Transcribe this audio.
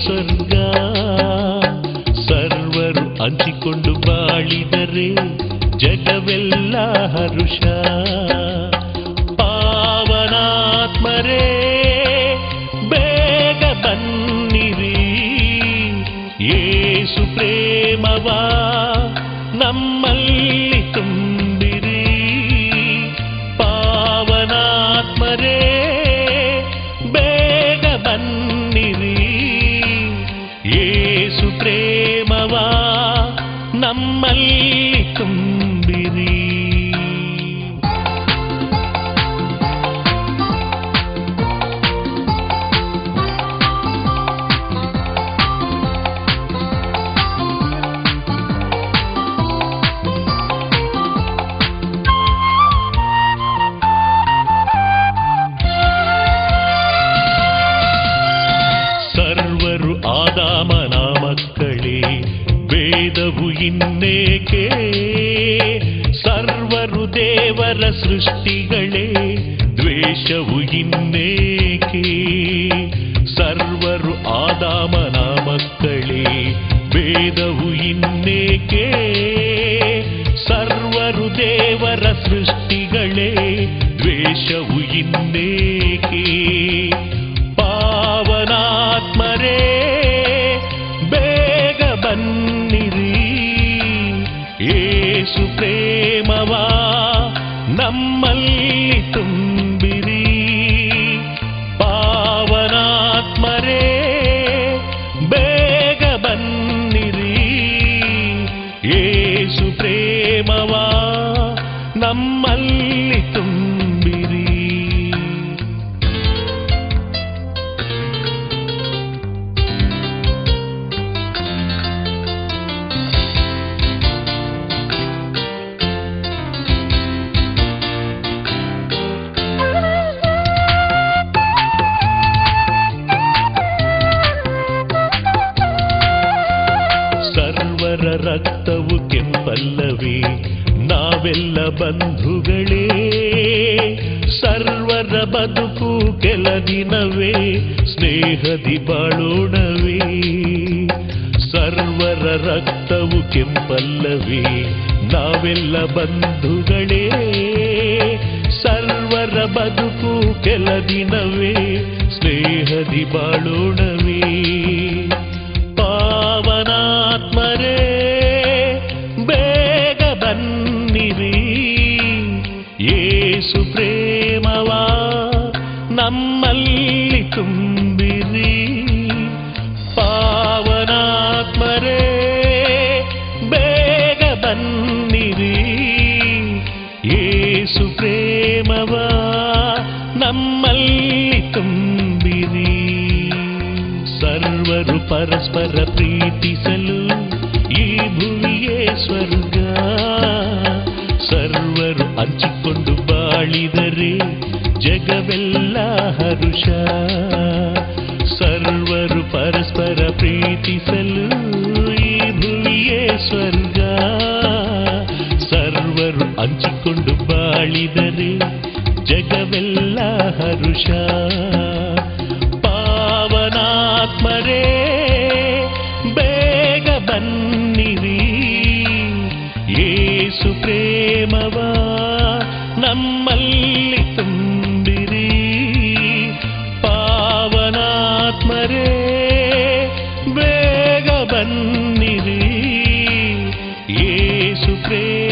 ಸ್ವರ್ಗ. ಸರ್ವರು ಹಂಚಿಕೊಂಡು ಬಾಳಿದರೆ ಜಗವೆಲ್ಲ ಹರುಷ. ಪಾವನಾತ್ಮರೇ ಬೇಗ ಬನ್ನಿರಿ, ಯೇಸು ಪ್ರೇಮವ ನಮ್ಮಲ್ಲಿ ತುಂಬಿರಿ. ಪಾವನಾತ್ಮರೇ ಬೇಗ ಬನ್ನಿರಿ, ಯೇಸು ಪ್ರೇಮವ ನಮ್ಮಲ್ಲಿ ತುಂಬಿರಿ. ಸರ್ವರು ಆದಾಮನ ಮಕ್ಕಳೇ, ವೇದವು ಇನ್ನೇಕೆ? ಸರ್ವರು ದೇವರ ಸೃಷ್ಟಿಗಳೇ, ದ್ವೇಷವು ಇನ್ನೇಕೆ? ಸರ್ವರು ಆದಾಮನ ಮಕ್ಕಳೇ, ವೇದವು ಇನ್ನೇಕೆ? ಸರ್ವರು ದೇವರ ಸೃಷ್ಟಿಗಳೇ, ದ್ವೇಷವು ಇನ್ನೇಕೆ? ಪಾವನಾತ್ಮರೇ ಬೇಗ ಬನ್ನಿರಿ, ಯೇಸು ಪ್ರೇಮವ ನಮ್ಮಲ್ಲಿ ತುಂಬಿರಿ. ಪಾವನಾತ್ಮರೇ ಬೇಗ ಬನ್ನಿರಿ, ಯೇಸು ಪ್ರೇಮವ ನಮ್ಮಲ್ಲಿ ತುಂಬಿರಿ. ಸರ್ವರ ರಕ್ತವು ಕೆಂಪಲ್ಲವೇ, ನಾವೆಲ್ಲ ಬಂಧುಗಳೇ. ಸರ್ವರ ಬದುಕು ಕೆಲ ದಿನವೇ, ಸ್ನೇಹದಿ ಬಾಳೋಣವೇ. ಸರ್ವರ ರಕ್ತವು ಕೆಂಪಲ್ಲವೇ, ನಾವೆಲ್ಲ ಬಂಧುಗಳೇ. ಸರ್ವರ ಬದುಕು ಕೆಲ ದಿನವೇ, ಸ್ನೇಹದಿ ಬಾಳೋಣವೇ. ಪಾವನಾತ್ಮರೇ ಬೇಗ ಬನ್ನಿರಿ, ಯೇಸು ಪ್ರೇಮವ ನಮ್ಮಲ್ಲಿ ತುಂಬಿರಿ. ಪಾವನಾತ್ಮರೇ ಬೇಗ ಬನ್ನಿರಿ, ಯೇಸು ಪ್ರೇಮವ ನಮ್ಮಲ್ಲಿ ತುಂಬಿರಿ. ಸರ್ವರು ಪರಸ್ಪರ ಪ್ರೀತಿಸಲು ಈ ಭುವಿಯೇ ಸ್ವರ್ಗ. ಸರ್ವರು ಹಂಚಿಕೊಂಡು ಬಾಳಿದರೆ ಜಗವೆಲ್ಲ ಹರುಷ. ಸರ್ವರು ಪರಸ್ಪರ ಪ್ರೀತಿಸಲು ಈ ಭುವಿಯೇ ಸ್ವರ್ಗ. ಸರ್ವರು ಹಂಚಿಕೊಂಡು ಬಾಳಿದರೆ ಜಗವೆಲ್ಲ ಹರುಷ. ಪಾವನಾತ್ಮರೇ ಬೇಗ ಬನ್ನಿರಿ, ಯೇಸು ಪ್ರೇಮವ ನಮ್ಮಲ್ಲಿ ತುಂಬಿರಿ. ಪಾವನಾತ್ಮರೇ ಬೇಗ ಬನ್ನಿರಿ, ಯೇಸು ಪ್ರೇಮ